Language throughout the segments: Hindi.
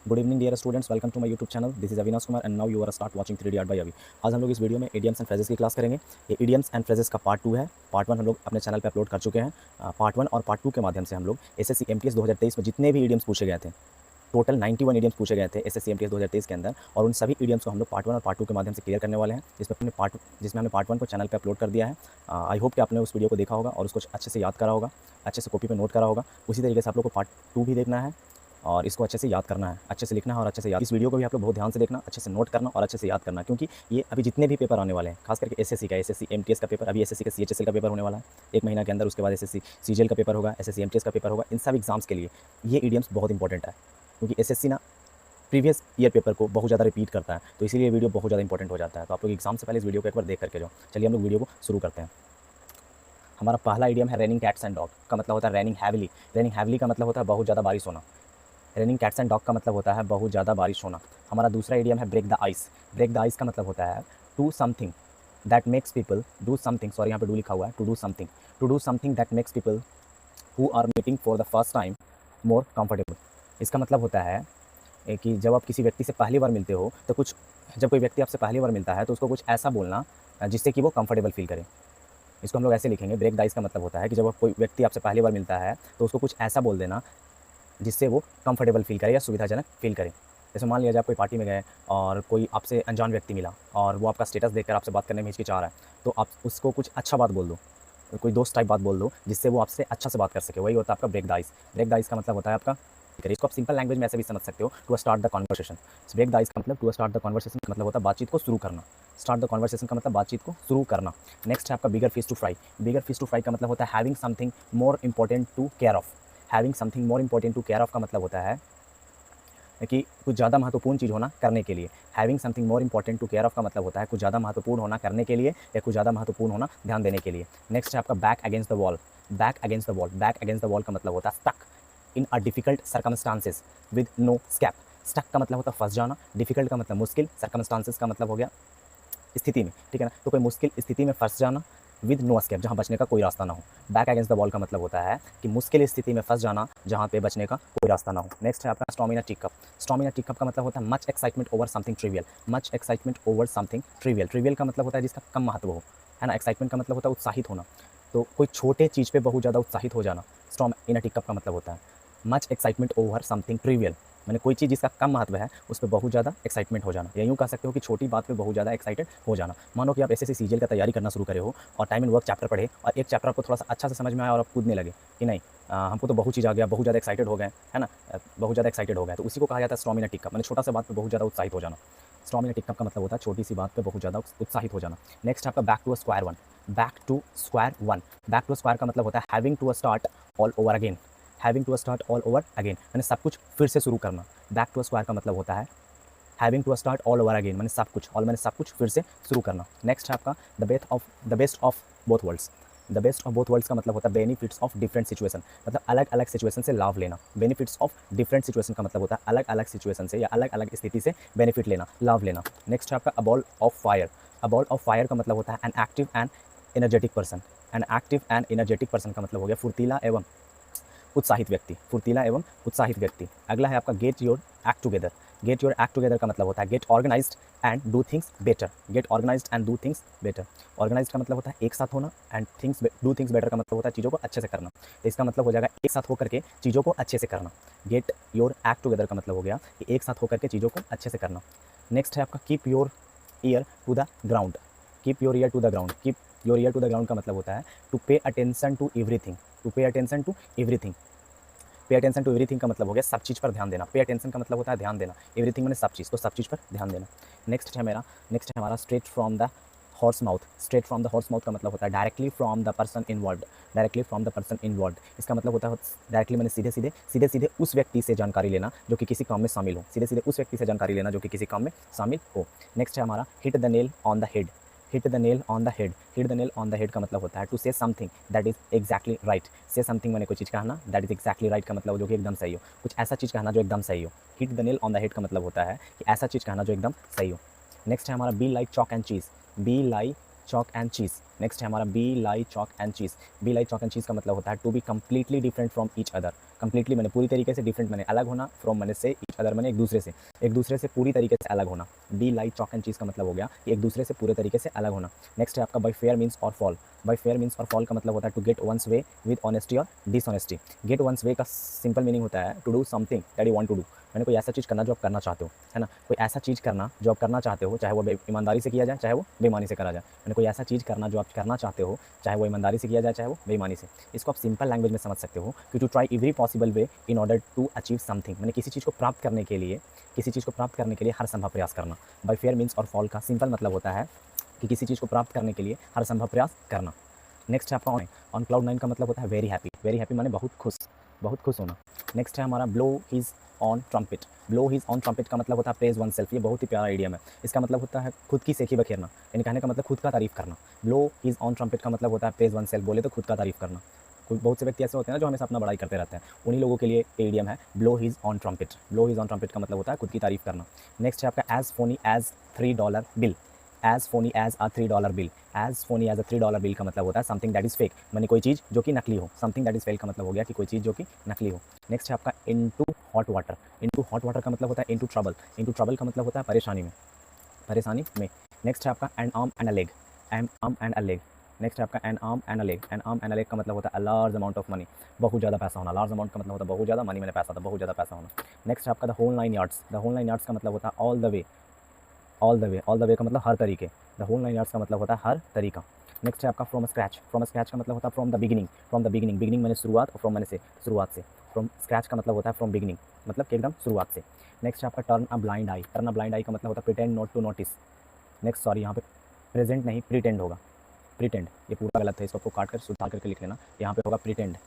Good evening dear students, welcome to my YouTube channel. This is Avinash Kumar and now you are start watching 3D art by Avi. आज हम लोग इस वीडियो में इडियम्स एंड फ्रेजेस की क्लास करेंगे। ये इडियम्स एंड फ्रेजेस का पार्ट 2 है। पार्ट 1 हम लोग अपने चैनल पे अपलोड कर चुके हैं। पार्ट 1 और पार्ट 2 के माध्यम से हम लोग एसएससी एमटीएस 2023 में जितने भी इडियम्स पूछे गए थे, टोटल 91 इडियम्स पूछे गए थे एसएससी एमटीएस 2023 के अंदर, और उन सभी इडियम्स को हम लोग पार्ट 1 और पार्ट 2 के माध्यम से क्लियर करने वाले हैं, जिसमें हमने पार्ट 1 को चैनल पे अपलोड कर दिया है। आई होप कि आपने उस वीडियो को देखा होगा और उसको अच्छे से याद करा होगा, अच्छे से कॉपी पे नोट करा होगा। उसी तरीके से आप लोग को पार्ट 2 भी देखना है और इसको अच्छे से याद करना है, अच्छे से लिखना है और अच्छे से याद। इस वीडियो को भी आप लोग बहुत ध्यान से देखना, अच्छे से नोट करना और अच्छे से याद करना, क्योंकि ये अभी जितने भी पेपर आने वाले हैं, खास करके एसएससी एमटीएस का पेपर, अभी एसएससी का सीएचएसएल का पेपर होने वाला है 1 महीना के अंदर। उसके बाद एसएससी सीजीएल का पेपर होगा, एसएससी एमटीएस का पेपर होगा। इन सब एग्जाम्स के लिए ये इडियम्स बहुत इंपॉर्टेंट है, क्योंकि एसएससी ना प्रीवियस ईयर पेपर को बहुत ज़्यादा रिपीट करता है, तो इसीलिए वीडियो बहुत ज़्यादा इंपॉर्टेंट हो जाता है। तो आप लोग एग्जाम से पहले इस वीडियो को एक बार देख करके जाओ। चलिए हम लोग वीडियो को शुरू करते हैं। हमारा पहला इडियम है रेनिंग कैट्स एंड डॉग का मतलब होता है रेनिंग हैविली। रेनिंग हैविली का मतलब होता है बहुत ज़्यादा बारिश होना। रेनिंग कैट्स एंड डॉग का मतलब होता है बहुत ज़्यादा बारिश होना। हमारा दूसरा इडियम है break the ice. Break the ice का मतलब होता है to something that makes people do something, sorry यहाँ पे डू लिखा हुआ है, to do something that makes people who are meeting for the first time more comfortable. इसका मतलब होता है कि जब आप किसी व्यक्ति से पहली बार मिलते हो तो जब कोई व्यक्ति आपसे पहली बार मिलता है तो उसको कुछ ऐसा बोलना जिससे कि वो कंफर्टेबल फील करे। इसको हम लोग ऐसे लिखेंगे, ब्रेक द आइस का मतलब होता है कि जब कोई व्यक्ति आपसे पहली बार मिलता है तो उसको कुछ ऐसा बोल देना जिससे वो कंफर्टेबल फील करे या सुविधाजनक फील करे। जैसे मान लिया जाए आप कोई पार्टी में गए और कोई आपसे अनजान व्यक्ति मिला और वो आपका स्टेटस देखकर आपसे बात करने में हिचकिचा रहा है, तो आप उसको कुछ अच्छा बात बोल दो, कोई दोस्त टाइप बात बोल दो जिससे वो आपसे अच्छा से बात कर सके। वही होता है आपका break the ice. Break the ice का मतलब होता है आपका, इसको आप सिंपल लैंग्वेज में ऐसे भी समझ सकते हो, to start the conversation. Break the ice का मतलब टू स्टार्ट द कॉन्वर्सेशन का मतलब होता है बातचीत को शुरू करना। स्टार्ट द कॉन्वर्सेशन का मतलब बातचीत को शुरू करना। नेक्स्ट है आपका bigger fish to fry. Bigger fish to fry का मतलब होता है having something more important to care of. Having something more important to care of का मतलब होता है कि कुछ ज़्यादा महत्वपूर्ण चीज़ होना करने के लिए। Having something more important to care of का मतलब होता है कुछ ज़्यादा महत्वपूर्ण होना करने के लिए या कुछ ज़्यादा महत्वपूर्ण होना ध्यान देने के लिए। नेक्स्ट है आपका back against the wall. Back against the wall. Back against the wall का मतलब होता है stuck in a difficult circumstances with no escape. Stuck का मतलब होता है फंस जाना, डिफिकल्ट का मतलब मुश्किल, सर्कमस्टांसेस का मतलब हो गया स्थिति में, ठीक है ना। तो कोई मुश्किल स्थिति में फंस जाना विद नो स्केप, जहाँ बचने का कोई रास्ता ना हो। बैक अगेंस्ट द वॉल का मतलब होता है कि मुश्किल स्थिति में फंस जाना जहाँ पे बचने का कोई रास्ता ना हो। नेक्स्ट है आपका स्टॉमिना टिकअप। स्टॉमिना टिकअप का मतलब होता है much excitement over something trivial. Much excitement over something trivial. Trivial का मतलब होता है जिसका कम महत्व हो, है ना। एक्साइटमेंट का मतलब होता है उत्साहित होना, तो कोई छोटे चीज़ पे बहुत ज़्यादा उत्साहित हो जाना स्टॉमिना टिकअप का मतलब होता है। Much excitement over something trivial, मैंने कोई चीज़ जिसका कम महत्व है उस पर बहुत ज़्यादा एक्साइटमेंट हो जाना, या यूँ कह सकते हो कि छोटी बात पे बहुत ज़्यादा एक्साइटेड हो जाना। मानो कि आप एसएससी सीजीएल का तैयारी करना शुरू करे हो और टाइम एंड वर्क चैप्टर पढ़े और एक चैप्टर आपको थोड़ा सा अच्छा से समझ में आया और आप कूदने लगे कि नहीं हमको तो बहुत चीज़ आ गया, बहुत ज़्यादा एक्साइटेड हो गए, है ना, बहुत ज़्यादा एक्साइटेड हो गए, तो उसी को कहा जाता है स्टॉमिना टिकअप। मैंने छोटा सा बात पर बहुत ज़्यादा उत्साहित हो जाना। स्टॉमिना टिकअप का मतलब होता है छोटी सी बात पर बहुत ज़्यादा उत्साहित हो जाना। नेक्स्ट आपका back to square one. Back to square one. Back to square का मतलब होता है having to start all over again. Having to start all over again मैंने सब कुछ फिर से शुरू करना। बैक टू स्क्वायर का मतलब होता है having to start all over again, मैंने सब कुछ फिर से शुरू करना। नेक्स्ट है आपका the best of both worlds. The best of both worlds का मतलब होता है बेनिफिट्स ऑफ डिफरेंट सिचुएशन, मतलब अलग अलग सिचुएशन से लाभ लेना। बेनिफिट्स ऑफ डिफरेंट सिचुएशन का मतलब होता है अलग अलग सिचुएशन से या अलग अलग स्थिति से बेनिफिट लेना, लाभ लेना। नेक्स्ट है आपका a ball of fire. A ball of fire का मतलब होता है an active and energetic person. An active and energetic person का मतलब हो गया फुर्तीला एवं उत्साहित व्यक्ति। फुर्तीला एवं उत्साहित व्यक्ति। अगला है आपका get your act together. Get your act together का मतलब होता है get organised and do things better. Get organised and do things better. Organised का मतलब होता है एक साथ होना एंड डू थिंग्स बेटर का मतलब होता है चीज़ों को अच्छे से करना। तो इसका मतलब हो जाएगा एक साथ होकर के चीज़ों को अच्छे से करना। गेट योर एक्ट टुगेदर का मतलब हो गया कि एक साथ होकर के चीज़ों को अच्छे से करना। नेक्स्ट है आपका keep your ear to the ground. Keep your ear to the ground. Keep your ear to the ground का मतलब होता है to pay attention to everything. To pay attention to everything. Pay attention to everything का मतलब हो गया सब चीज़ पर ध्यान देना। पे अटेंशन का मतलब होता है ध्यान देना, एवरीथिंग मैंने सब चीज़, तो सब चीज़ पर ध्यान देना। नेक्स्ट है हमारा straight from the horse mouth. Straight from the horse mouth का मतलब होता है directly from the person involve. Directly from the person involve, इसका मतलब होता है डायरेक्टली मैंने सीधे सीधे उस व्यक्ति से जानकारी लेना जो कि किसी काम में शामिल हो। सीधे सीधे उस व्यक्ति से जानकारी लेना जो कि किसी काम में शामिल हो। नेक्स्ट है हमारा hit the nail on the head. Hit the nail on the head. Hit the nail on the head का मतलब होता है to say something that is exactly right. Say something मैंने कोई चीज़ कहना दैट इज एग्जैक्टली राइट का मतलब जो कि एकदम सही हो, कुछ ऐसा चीज़ कहना जो एकदम सही हो। Hit the nail on the head का मतलब होता है कि ऐसा चीज़ कहना जो एकदम सही हो। नेक्स्ट है हमारा be like chalk and cheese. Be like chalk and cheese. Next है हमारा be like chalk and cheese. Be like chalk and cheese का मतलब होता है to be completely different from each other. Completely मैंने पूरी तरीके से डिफरेंट मैंने अलग होना, फ्रॉम मैंने से, ईच अदर मैंने एक दूसरे से पूरी तरीके से अलग होना। B like chalk and cheese का मतलब हो गया कि एक दूसरे से पूरे तरीके से अलग होना। नेक्स्ट है आपका by fair means or foul. By fair means or foul का मतलब होता है to get one's way with honesty or dishonesty. Get one's way का सिंपल मीनिंग होता है to do something that you want to do. मैंने कोई ऐसा चीज़ करना जो आप करना चाहते हो, है ना, कोई ऐसा चीज़ करना जो आप करना चाहते हो, चाहे वो ईमानदारी से किया जाए चाहे वो बेईमानी से करा जाए। मैंने कोई ऐसा चीज़ करना जो आप करना चाहते हो, चाहे वो ईमानदारी से किया जाए चाहे वो बेईमानी से। इसको आप सिंपल लैंग्वेज में समझ सकते हो कि to try every possible way in order to achieve something. मैंने किसी चीज़ को प्राप्त करने के लिए हर संभव प्रयास करना। By fair means or foul का सिंपल मतलब होता है कि किसी चीज़ को प्राप्त करने के लिए हर संभव प्रयास करना। नेक्स्ट है आपका ऑन क्लाउड नाइन का मतलब होता है वेरी हैप्पी। वेरी हैप्पी माने बहुत खुश होना। नेक्स्ट है हमारा blow his on trumpet. Blow his on trumpet का मतलब होता है प्रेज वन सेल्फ। ये बहुत ही प्यारा आइडियम है। इसका मतलब होता है खुद की सेखी बखेरना, यानी कहने का मतलब खुद का तारीफ करना। ब्लो हिज ऑन ट्रम्पेट का मतलब होता है प्रेज वन सेल्फ, बोले तो खुद का तारीफ करना। कोई बहुत से व्यक्ति ऐसे होते हैं ना जो हमेशा अपना बड़ाई करते रहते हैं, उन्हीं लोगों के लिए एडियम है blow his on trumpet. Blow his on trumpet का मतलब होता है खुद की तारीफ करना। नेक्स्ट है आपका as phoney as $3 bill. As phoney as a $3 bill. As phoney as a $3 bill का मतलब होता है समथिंग दैट इज़ फेक, माने कोई चीज़ जो कि नकली हो। समथिंग दैट इज़ फेक का मतलब हो गया कि कोई चीज़ जो कि नकली हो। नेक्स्ट है आपका into hot water. Into hot water का मतलब होता है इनटू ट्रबल। इनटू ट्रबल का मतलब होता है परेशानी में। नेक्स्ट है आपका N arm and a leg. N arm and a leg. Next है आपका N arm and a leg. N arm and a leg का मतलब होता है a large amount of money, बहुत ज़्यादा पैसा होना। लार्ज अमाउंट का मतलब होता है बहुत ज़्यादा, मनी मैंने पैसा था, बहुत ज़्यादा पैसा होना। नेक्स्ट है आपका the whole 9 yards. The whole 9 yards का मतलब होता है all the way. All the way का मतलब हर तरीके। द होल 9 यार्ड्स का मतलब होता है हर तरीका। नेक्स्ट है आपका फ्रॉम स्क्रैच। फ्रॉम स्क्रैच का मतलब होता है from the beginning. From the beginning, beginning मैंने शुरुआत, और फ्रॉम मैंने से, शुरुआत से। फ्रॉम स्क्रैच का मतलब होता है फ्रॉम बिगिनिंग, मतलब कि एकदम शुरुआत से। नेक्स्ट है आपका turn a blind eye. Turn a blind eye का मतलब होता है pretend not to notice. Next sorry, यहाँ पे प्रेजेंट नहीं प्रिटेंड होगा। प्रिटेंड ये पूरा गलत है, इसको आपको काट कर सुधार करके लिख लेना। यहाँ पे होगा प्रिटेंड।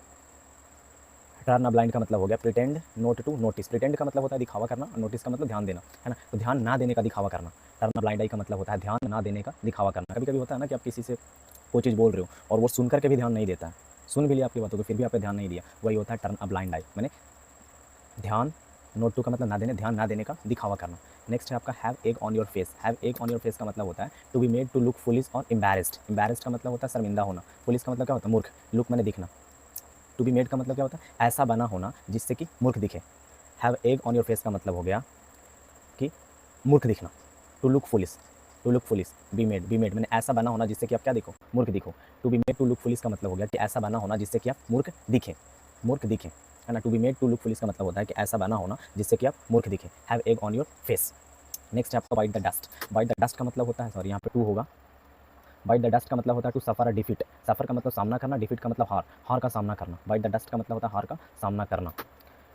टर्न अ ब्लाइंड का मतलब हो गया pretend not to notice. Pretend का मतलब होता है दिखावा करना, और नोटिस का मतलब ध्यान देना, है ना, तो ध्यान ना देने का दिखावा करना। टर्न अ ब्लाइंड आई का मतलब होता है ध्यान ना देने का दिखावा करना। कभी कभी होता है ना कि आप किसी से कोई चीज़ बोल रहे हो और वो सुन करके भी ध्यान नहीं देता है, सुन भी लिया आपकी बातों को फिर भी आप पे ध्यान नहीं दिया, वही होता है टर्न अ ब्लाइंड आई। मैंने ध्यान, नोट टू का मतलब ना देने, ध्यान ना देने का दिखावा करना। नेक्स्ट है आपका have egg on your face. Have egg on your face का मतलब होता है to be made to look foolish or embarrassed. Embarrassed का मतलब होता है शर्मिंदा होना। फुलिश का मतलब क्या होता है मूर्ख। लुक मैंने दिखना। टू बी मेड का मतलब क्या होता है ऐसा बना होना जिससे कि मूर्ख दिखे। Have egg on your face का मतलब हो गया कि मूर्ख दिखना। To look foolish, to look foolish. Be made मैंने ऐसा बना होना जिससे कि आप क्या दिखो, मूर्ख दिखो। To be made to look foolish का मतलब हो गया कि ऐसा बना होना जिससे कि आप मूर्ख दिखे, है ना। To be made to look foolish का मतलब होता है कि ऐसा बना होना जिससे कि आप मूर्ख दिखे। Have egg on your face. Next है आपका bite the dust. Bite the dust का मतलब होता है, सॉरी यहाँ पे टू होगा। बाइट द डस्ट का मतलब होता है टू सफ़र अ डिफीट। सफ़र का मतलब सामना करना, डिफीट का मतलब हार, हार का सामना करना। बाइट द डस्ट का मतलब होता है हार का सामना करना।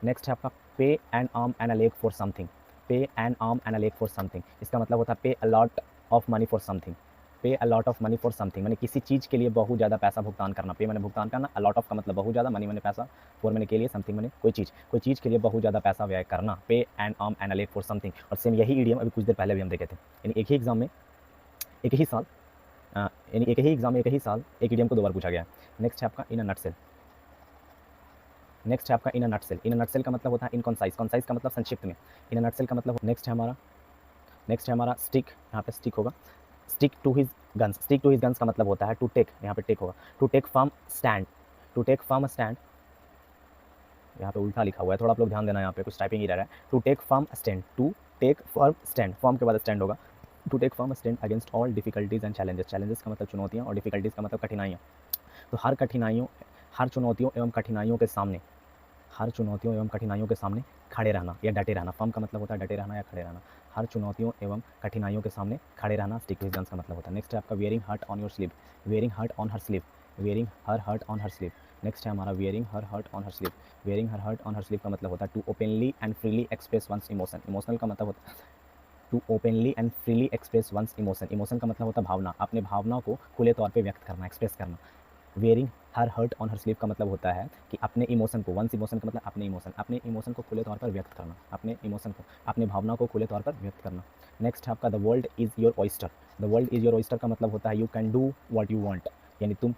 नेक्स्ट है आपका pay an arm and a leg for something. Pay an arm and a leg for something, इसका मतलब होता है pay a lot of money for something. Pay a lot of money for something, मैंने किसी चीज़ के लिए बहुत ज़्यादा पैसा भुगतान करना। पे मैंने भुगतान करना, अ लॉट ऑफ का मतलब बहुत ज़्यादा, मनी मैंने पैसा, फॉर मैंने के लिए, समथिंग मैंने कोई चीज़ के लिए बहुत ज़्यादा पैसा व्यय करना। पे an arm and a leg for something. और सेम यही इडियम अभी कुछ देर पहले भी हम देखे थे, यानी एक ही एग्जाम में एक ही साल यानी एक ही एग्जाम में एक ही साल एक इडियम को 2 बार पूछा गया है। नेक्स्ट है आपका इन अ नटसेल। नेक्स्ट है आपका इन अ नटसेल। इन अ नटसेल का मतलब होता है इन कॉन्साइज। कॉन्साइज का मतलब संक्षिप्त में। इन अ नटसेल का मतलब नेक्स्ट है हमारा स्टिक। यहाँ पे स्टिक होगा। Stick to his guns. Stick to his guns का मतलब होता है टू टेक, यहाँ पे टेक होगा, to take firm stand. To take firm stand, यहाँ पे उल्टा लिखा हुआ है, थोड़ा आप लोग ध्यान देना, यहाँ पे कुछ टाइपिंग ही रह रहा है। To take firm stand, to take firm stand, firm के बाद स्टैंड होगा। To take firm stand against all difficulties and challenges. Challenges का मतलब चुनौतियाँ, और डिफिकल्टीज का मतलब कठिनाइयाँ। तो हर चुनौतियों एवं कठिनाइयों के सामने, हर चुनौतियों एवं कठिनाइयों के सामने खड़े रहना या डटे रहना। फर्म का मतलब होता है डटे रहना या खड़े रहना। हर चुनौतियों एवं कठिनाइयों के सामने खड़े रहना स्टिक टू हिज गन्स का मतलब होता है। नेक्स्ट है आपका wearing heart on your sleeve. Wearing heart on her sleeve. Wearing her heart on her sleeve. Next है हमारा wearing her heart on her sleeve. Wearing her heart on her sleeve का मतलब होता है to openly and freely express one's emotion. Emotional का मतलब होता है to openly and freely express one's emotion. Emotion का मतलब होता है भावना, अपने भावना को खुले तौर पे व्यक्त करना, एक्सप्रेस करना। Wearing her heart on her sleeve का मतलब होता है कि अपने इमोशन को, वंस इमोशन का मतलब अपने इमोशन को खुले तौर पर व्यक्त करना, अपने इमोशन को, अपने भावना को खुले तौर पर व्यक्त करना। नेक्स्ट है आपका the world is your oyster. The world is your oyster का मतलब होता है you can do what you want, यानी तुम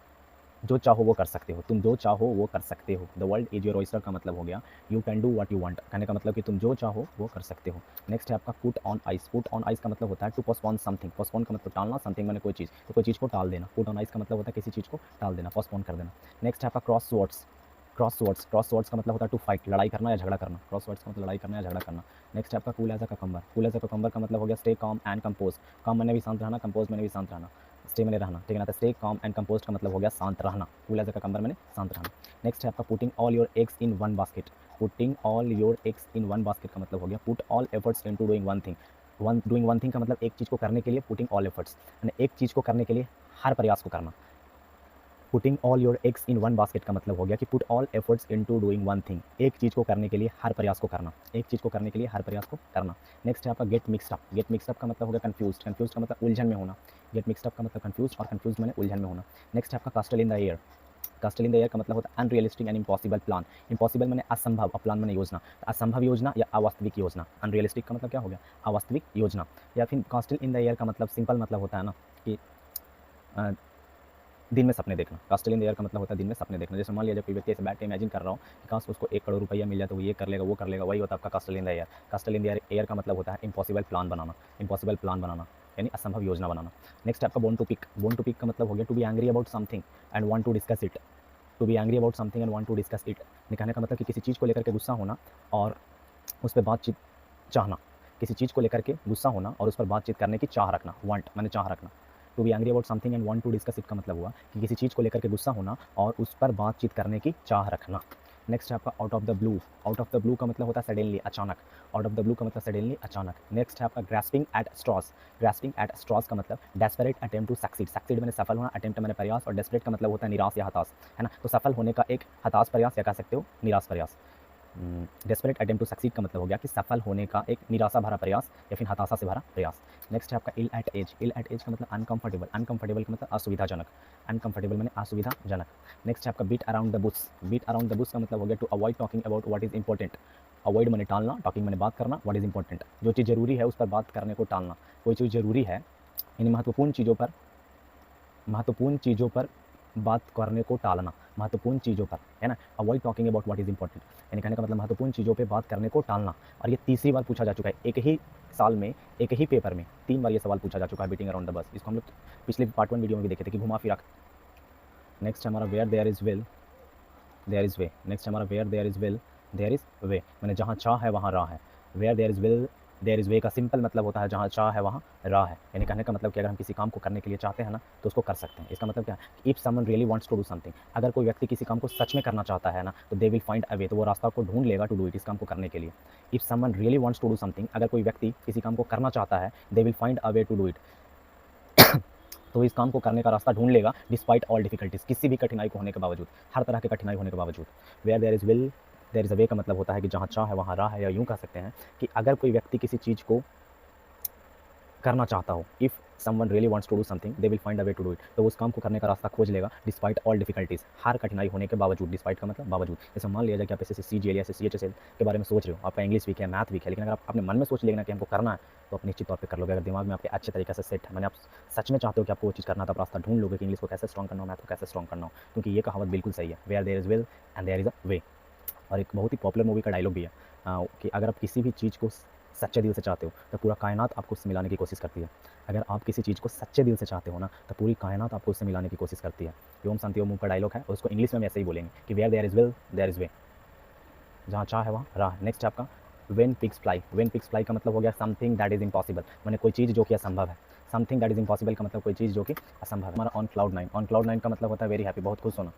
जो चाहो वो कर सकते हो, तुम जो चाहो वो कर सकते हो। The world is your oyster का मतलब हो गया you can do what you want, कहने का मतलब कि तुम जो चाहो वो कर सकते हो। नेक्स्ट है आपका put on ice. Put on ice का मतलब होता है टू पोस्टपोन समथिंग। पोस्टपोन का मतलब टालना, समथिंग मैंने कोई चीज़, तो कोई चीज़ को टाल देना। पुट ऑन आइस का मतलब होता है किसी चीज़ को टाल देना, पोस्टपोन कर देना। नेक्स्ट है आपका cross swords. Cross swords, cross swords का मतलब होता है टू फाइट, लड़ाई करना या झगड़ा करना। क्रॉस स्वॉर्ड्स का मतलब लड़ाई करना या झगड़ा करना। नेक्स्ट है आपका cool as a cucumber. Cool as a cucumber का मतलब हो गया स्टे काम एंड कंपोज। काम मैंने भी शांत रहना, कंपोज मैंने भी शांत रहना, स्टे मैंने रहना, ठीक है ना। तो स्टे काम एंड कंपोज का मतलब हो गया शांत रहना। कूल एज अ ककम्बर मैंने शांत रहना। नेक्स्ट है आपका putting all your eggs in one basket. Putting all your eggs in one basket का मतलब हो गया put all efforts into doing one thing. Doing one thing का मतलब एक चीज़ को करने के लिए पुटिंग ऑल एफर्ट्स, यानी एक चीज़ को करने के लिए हर प्रयास को करना। Putting all your eggs in one basket का मतलब हो गया कि put all efforts into doing one thing, एक चीज़ को करने के लिए हर प्रयास को करना, एक चीज़ को करने के लिए हर प्रयास को करना। नेक्स्ट है आपका gate mixed up. Gate mixed up का मतलब हो गया कंफ्यूज। कंफ्यूज का मतलब उलझन में होना। गेट मिक्स्ड अप का मतलब कंफ्यूज, और कंफ्यूज मैंने उलझन में होना। नेक्स्ट है आपका castle in the air. Castle in the air का मतलब होता है unrealistic and impossible plan. Impossible मैंने असंभव, और प्लान मैंने योजना। तो असंभव योजना या अवास्तविक योजना। अनरियलिस्टिक का मतलब क्या हो गया, अवास्तविक योजना। या फिर कास्टल इन द एयर का मतलब सिंपल मतलब होता है ना कि दिन में सपने देखना। कास्टल इन द एयर का मतलब होता है दिन में सपने देखना। जैसे मान लिया कोई व्यक्ति ऐसे बैठ के इमेजिन कर रहा हो कि काश उसको 1 करोड़ रुपया मिल जाए तो वो ये कर लेगा, वो कर लेगा, वही होता है आपका castle in the air. Castle in the air का मतलब होता है इम्पॉसिबल प्लान बनाना। इम्पॉसिबल प्लान बनाना यानी असंभव योजना बनाना। नेक्स्ट आपका bone to pick. Bone to pick का मतलब हो गया to be angry about something and want to discuss it. To be angry about something and want to discuss it, कहने का मतलब कि किसी चीज़ को लेकर के गुस्सा होना और उस पर बातचीत चाहना। किसी चीज़ को लेकर के गुस्सा होना और उस पर बातचीत करने की चाह रखना। वांट मैंने चाह रखना। To be angry about something and want to discuss it का मतलब हुआ कि किसी चीज़ को लेकर के गुस्सा होना और उस पर बातचीत करने की चाह रखना। नेक्स्ट है आपका out of the blue. Out of the blue का मतलब होता है सडनली, अचानक। आउट ऑफ द ब्लू का मतलब सडनली, अचानक। नेक्स्ट है आपका grasping at straws. Grasping at straws का मतलब desperate attempt to succeed. Succeed मैंने सफल होना, अटेम्प्ट मैंने प्रयास, और डेस्परेट का मतलब होता है निराश या हताश, है ना। तो सफल होने का एक हताश प्रयास या कह सकते हो निराश प्रयास। डेस्परेट अटेम्प्ट टू सक्सीड का मतलब हो गया कि सफल होने का एक निराशा भरा प्रयास या फिर हताशा से भरा प्रयास। नेक्स्ट है आपका इल एट एज। इल एट एज का मतलब अनकंफर्टेबल। अनकंफर्टेबल का मतलब असुविधाजनक। अनकंफर्टेबल मैंने असुविधाजनक। नेक्स्ट है आपका beat around the bush. Beat around the bush का मतलब हो गया to avoid talking about what is important. Avoid मैंने टालना, टॉकिंग मैंने बात करना, व्हाट इज इंपॉर्टेंट जो चीज़ जरूरी है उस पर बात करने को टालना। कोई चीज़ जरूरी है यानी महत्वपूर्ण चीज़ों पर बात करने को टालना। महत्वपूर्ण चीज़ों पर, है ना। Avoid talking about what is important यानी कहने का मतलब महत्वपूर्ण चीज़ों पे बात करने को टालना। और ये तीसरी बार पूछा जा चुका है एक ही साल में, एक ही पेपर में 3 बार ये सवाल पूछा जा चुका है, बीटिंग अराउंड द बस। इसको हम लोग पिछले पार्ट 1 वीडियो में भी देखे थे कि घुमा फिरा। नेक्स्ट हमारा where there is will there is way. Next हमारा where there is will there is way, मैंने जहाँ चाह है वहाँ राह है। Where there is will there is way का सिंपल मतलब होता है जहाँ चाह है वहाँ राह है। यानी कहने का मतलब कि अगर हम किसी काम को करने के लिए चाहते हैं ना तो उसको कर सकते हैं। इसका मतलब क्या है, if someone really wants to do something, अगर कोई व्यक्ति किसी काम को सच में करना चाहता है ना तो दे विल फाइंड अ वे, तो वो रास्ता को ढूंढ लेगा टू डू इट, इस काम को करने के लिए। If someone really wants to do something, अगर कोई व्यक्ति किसी काम को करना चाहता है, they will find a way to do it, तो इस काम को करने का रास्ता ढूंढ लेगा डिस्पाइट ऑल डिफिकल्टीज, किसी भी कठिनाई को होने के बावजूद, हर तरह की कठिनाई होने के बावजूद। Where there is will there is a way का मतलब होता है कि जहाँ चाह है वहाँ राह है, या यूँ कह सकते हैं कि अगर कोई व्यक्ति किसी चीज़ को करना चाहता हो, if someone really wants to do something they will find a way to do it, तो उस काम को करने का रास्ता खोज लेगा डिस्पाइट ऑल डिफिकल्टीज, हर कठिनाई होने के बावजूद। डिस्पाइट का मतलब बावजूद। जैसे मान लिया जाए कि आप ऐसे CGL या CHSL के बारे में सोच रहे हो, आपका इंग्लिश वीक है, मैथ वीक है, लेकिन अगर आप अपने मन में सोच लेना कि हमको करना है तो आप निश्चित तौर पर कर लोगे। अगर दिमाग में आपके अच्छे तरीके से सेट है, मैंने आप सच में चाहते हो कि आपको वो चीज़ करना, तो आप रास्ता ढूंढ लोगे कि इंग्लिश को कैसे स्ट्रॉन्ग करना हो, मैथ को कैसे स्ट्रॉन्ग करना हो, क्योंकि ये कहावत बिल्कुल सही है, where there is will and there is a way. और एक बहुत ही पॉपुलर मूवी का डायलॉग भी है कि अगर आप किसी भी चीज़ को सच्चे दिल से चाहते हो तो पूरा कायनात आपको उससे मिलाने की कोशिश करती है। अगर आप किसी चीज़ को सच्चे दिल से चाहते हो ना तो पूरी कायनात आपको उससे मिलाने की कोशिश करती है। ये ओम शांति ओम मूव का डायलॉग है और उसको इंग्लिश में हम ऐसे ही बोलेंगे कि where there is will there is way, जहाँ चाह है वहाँ राह। नेक्स्ट आपका when pigs fly. When pigs fly का मतलब हो गया समथिंग दैट इज इम्पॉसिबल, मैंने कोई चीज़ जो कि असंभव है। समथिंग दैट इज इम्पॉसिबल का मतलब कोई चीज़ जो कि असंभव है। हमारा ऑन क्लाउड 9। ऑन क्लाउड 9 का मतलब होता है वेरी हैप्पी, बहुत खुश होना।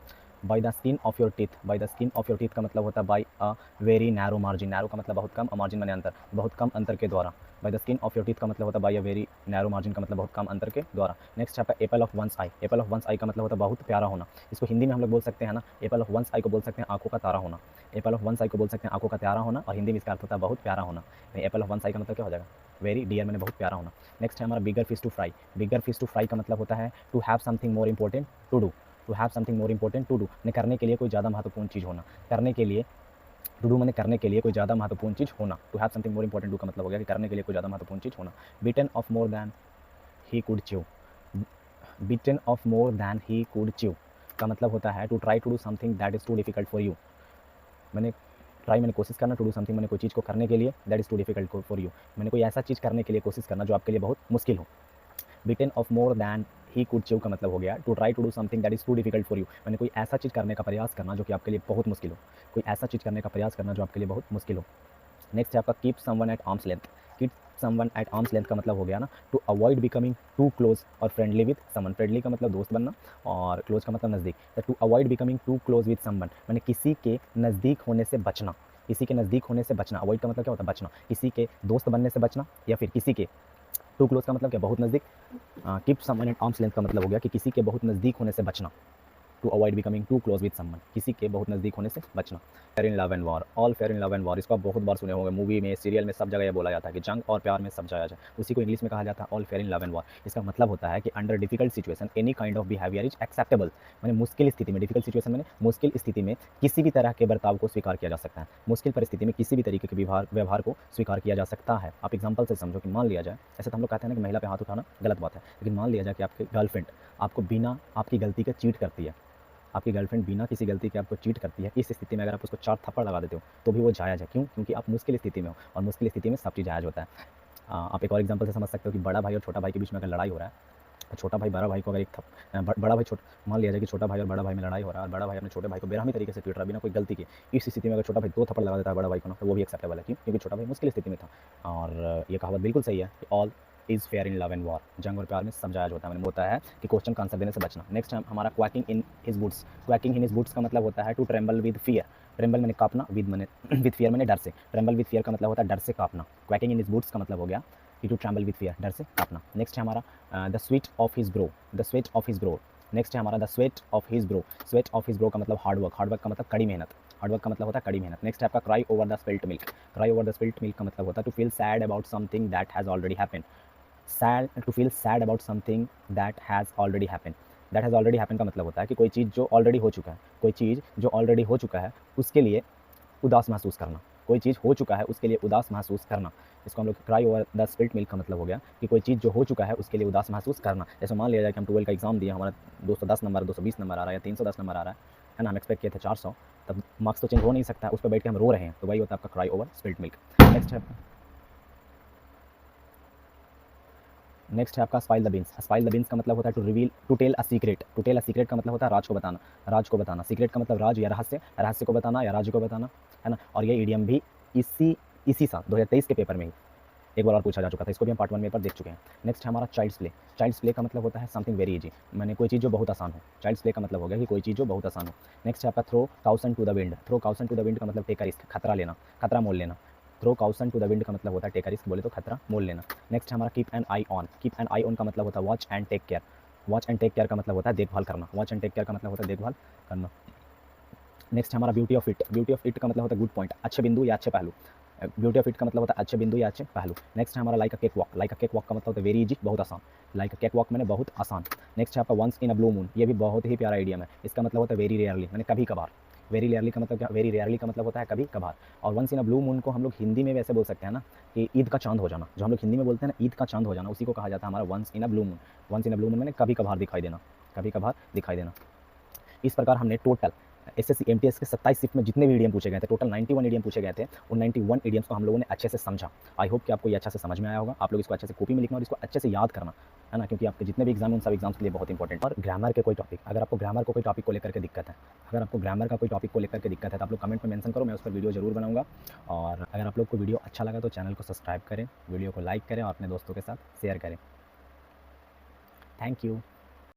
By the skin of your teeth. By the skin of your teeth का मतलब होता है by a very narrow margin. Narrow का मतलब बहुत कम, और मार्जिन मैंने अंतर, बहुत कम अंतर के द्वारा। By the skin of your teeth का मतलब होता है by a very narrow margin का मतलब बहुत कम अंतर के द्वारा। नेक्स्ट आपका apple of one's eye. Apple of one's eye का मतलब होता है बहुत प्यारा होना। इसको हिंदी में हम लोग बोल सकते हैं ना, एपल ऑफ वंस आई को बोल सकते हैं आंखों का तारा होना। एपल ऑफ वंस आई को बोल सकते हैं आंखों का तारा होना, और हिंदी में इसका अर्थ होता है बहुत प्यारा होना। एपल ऑफ वंस आई का मतलब क्या हो जाएगा, वेरी डियर, मैंने बहुत प्यारा होना। नेक्स्ट है हमारा bigger fish to fry. Bigger fish to fry का मतलब होता है to have something more important to do. To have something more important to do, ने करने के लिए कोई ज़्यादा महत्वपूर्ण चीज़ होना। करने के लिए टू डू मैंने करने के लिए कोई ज़्यादा महत्वपूर्ण चीज़ होना। To have something more important do का मतलब हो गया कि करने के लिए कोई ज़्यादा महत्वपूर्ण चीज़ होना। Bitten off more than he could chew. Bitten off more than he could chew, का मतलब होता है to try to do something that is too difficult for you. मैंने कोशिश करना, टू डू समथिंग मैंने कोई चीज़ को करने के लिए, that is too difficult for you, मैंने कोई ऐसा चीज़ करने के लिए कोशिश करना जो आपके लिए बहुत मुश्किल हो। Bitten off more than he could chew का मतलब हो गया to try to do something that is too difficult for you, मैंने कोई ऐसा चीज़ करने का प्रयास करना जो कि आपके लिए बहुत मुश्किल हो, कोई ऐसा चीज़ करने का प्रयास करना जो आपके लिए बहुत मुश्किल हो। नेक्स्ट है आपका keep someone at arm's length. Keep someone at arm's length का मतलब हो गया ना to avoid becoming too close और फ्रेंडली विद समवन। फ्रेंडली का मतलब दोस्त बनना और क्लोज का मतलब नज़दीक। तो to avoid becoming too close with someone मैंने किसी के नज़दीक होने से बचना, किसी के नज़दीक होने से बचना। अवॉइड का मतलब क्या होता है? बचना। किसी के दोस्त बनने से बचना या फिर किसी के टू क्लोज का मतलब क्या? बहुत नज़दीक। Keep someone at arm's length का मतलब हो गया कि किसी के बहुत नज़दीक होने से बचना, to avoid becoming too close with someone, किसी के बहुत नज़दीक होने से बचना। Fair in love and war, all fair in love and war, इसको आप बहुत बार सुने होंगे, मूवी में, सीरियल में, सब जगह ये बोला जाता है कि जंग और प्यार में सब जाया जाए, उसी को इंग्लिश में कहा जाता है all fair in love and war. इसका मतलब होता है कि under difficult situation any kind of behaviour is acceptable. मैंने मुश्किल स्थिति में, डिफिकल्ट सिचुएशन मैंने मुश्किल स्थिति में किसी भी तरह के बर्ताव को स्वीकार किया जा सकता है। मुश्किल परिस्थिति में किसी भी तरीके के व्यवहार को स्वीकार किया जा सकता है। आप एग्जाम्पल से समझो कि मान लिया जाए, ऐसे तो हम लोग कहते हैं ना कि महिला पे हाथ उठाना गलत बात है, लेकिन मान लिया जाए कि आपकी गर्लफ्रेंड आपको बिना आपकी गलती के चीट करती है, आपकी गर्लफ्रेंड बिना किसी गलती के आपको चीट करती है। इस स्थिति में अगर आप उसको 4 थप्पड़ लगा देते हो तो भी वो जायज़ है। क्यों? क्योंकि आप मुश्किल स्थिति में हो और मुश्किल स्थिति में सब चीज़ जायज़ होता है। आप एक और एग्जांपल से समझ सकते हो कि बड़ा भाई और छोटा भाई के बीच में अगर लड़ाई हो रहा है, तो छोटा भाई बड़ा भाई को अगर बड़ा भाई मान लिया जाए कि छोटा भाई और बड़ा भाई में लड़ाई हो रहा है और बड़ा भाई अपने छोटे भाई को बेरहमी तरीके से पीट रहा है बिना कोई गलती के। इस स्थिति में अगर छोटा भाई 2 थप्पड़ लगा देता है बड़ा भाई को ना, तो वो भी एक्सेप्टेबल है। क्यों? क्योंकि छोटा भाई मुश्किल स्थिति में था। और ये कहावत बिल्कुल सही है कि all is fair in love and war, जंग और प्यार में सब जायज़ होता है। मैंने होता है कि क्वेश्चन का आंसर देने से बचना। नेक्स्ट है हमारा quaking in his boots. Quaking in his boots का मतलब होता है to tremble with fear. Tremble मैंने कांपना, विद मैंने विद फियर मैंने डर से। ट्रेम्बल विद फियर का मतलब होता है डर से कांपना। क्वैकिंग इन हिज बूट्स का मतलब हो गया कि टू ट्रेम्बल विद फियर, डर से कांपना। नेक्स्ट है हमारा the sweat of his bro. The sweat of his bro. Next है हमारा the sweat of his bro. Sweat of his bro का मतलब हार्ड वर्क। हार्ड वर्क का मतलब कड़ी मेहनत। हार्ड वर्क का मतलब होता है कड़ी मेहनत। नेक्स्ट है आपका cry over the spilt milk. Cry over the spilt milk का मतलब होता है to feel sad about something that has already happened. Sad, to feel sad about something that has already happened. That has already happened का मतलब होता है कि कोई चीज़ जो ऑलरेडी हो चुका है, कोई चीज़ जो ऑलरेडी हो चुका है उसके लिए उदास महसूस करना। कोई चीज़ हो चुका है उसके लिए उदास महसूस करना, इसको हम लोग cry over the spilt milk का मतलब हो गया कि कोई चीज़ जो हो चुका है उसके लिए उदास महसूस करना। जैसे मान लिया जाए कि हम 12 का एग्जाम दिए, हमारा 210 नंबर 220 नंबर आ रहा है या 310 नंबर आ रहा है ना, हम एक्सपेक्ट किए थे 400, तब मार्क्स तो चेंज हो नहीं सकता, उस पर बैठ के हम रो रहे हैं, तो वही होता है आपका cry over spilt milk. Next है आपका spill the beans. Spill the beans का मतलब होता है to reveal, to tell a secret. To tell a secret का मतलब होता है राज को बताना। राज को बताना, सीक्रेट का मतलब राज या रहस्य, रहस्य को बताना या राज को बताना, है ना। और ये ईडियम भी इसी साल 2023 के पेपर में ही एक बार और पूछा जा चुका था, इसको भी हम पार्ट 1 में पर देख चुके हैं। नेक्स्ट है हमारा चाइल्ड्स प्ले। चाइल्ड्स प्ले का मतलब होता है समथिंग वेरी इजी, मैंने कोई चीज़ जो बहुत आसान हो। चाइल्ड्स प्ले का मतलब हो गया कि कोई चीज़ जो बहुत आसान हो। नेक्स्ट है आपका throw caution to the wind. Throw caution to the wind का मतलब टेक अ रिस्क, खतरा लेना, खतरा मोल लेना। Throw caution to the wind का मतलब होता है टेक अ रिस्क, बोले तो खतरा मोल लेना। नेक्स्ट है हमारा keep an eye on. Keep an eye on का मतलब होता है watch and take care. Watch and take care का मतलब होता है देखभाल करना। वॉच एंड टेक केयर का मतलब होता है देखभाल करना। नेक्स्ट हमारा beauty of it. Beauty of it का मतलब होता है गुड पॉइंट, अच्छे बिंदु या अच्छे पहलू। ब्यूटी ऑफ इट का मतलब होता है अच्छे बिंदु या अच्छे पहलू। नेक्स्ट है हमारा लाइक अ केक वॉक। लाइक अ केक वॉक का मतलब होता है वेरी इजी, बहुत आसान। लाइक अ केक वॉक मैंने बहुत आसान। नेक्स्ट है आपका once in a blue moon. ये भी बहुत ही प्यारा आइडियम है, इसका मतलब होता है वेरी रेयरली, मैंने कभी कभार। वेरी रेयरली का मतलब क्या? वेरी रेयरली का मतलब होता है कभी कभार। और once in a blue moon को हम लोग हिंदी में वैसे बोल सकते हैं ना कि ईद का चांद हो जाना, जो हम लोग हिंदी में बोलते हैं ना ईद का चांद हो जाना, उसी को कहा जाता है हमारा once in a blue moon. Once in a blue moon मैंने कभी कभार दिखाई देना, कभी कभार दिखाई देना। इस प्रकार हमने टोटल एसएससी एमटीएस के 27 शिफ्ट में जितने भी ईडीएम पूछे गए थे, टोटल 91 ईडीएम पूछे गए थे, उन 91 ईडीएम्स को हम लोगों ने अच्छे से समझा। आई होप कि आपको ये अच्छा से समझ में आया होगा। आप लोग इसको अच्छे से कॉपी में लिखना और इसको अच्छे से याद करना, है ना, क्योंकि आपके जितने भी एग्जाम उन सब एग्जाम्स के लिए बहुत इंपॉर्टेंट। और ग्रामर के कोई टॉपिक, अगर आपको ग्रामर को कोई टॉपिक को लेकर के दिक्कत है, अगर आपको ग्रामर का कोई टॉपिक को लेकर के दिक्कत है तो आप लोग कमेंट में मेंशन करो, मैं उस पर वीडियो जरूर बनाऊंगा। और अगर आप लोग को वीडियो अच्छा लगा तो चैनल को सब्सक्राइब करें, वीडियो को लाइक करें और अपने दोस्तों के साथ शेयर करें। Thank you.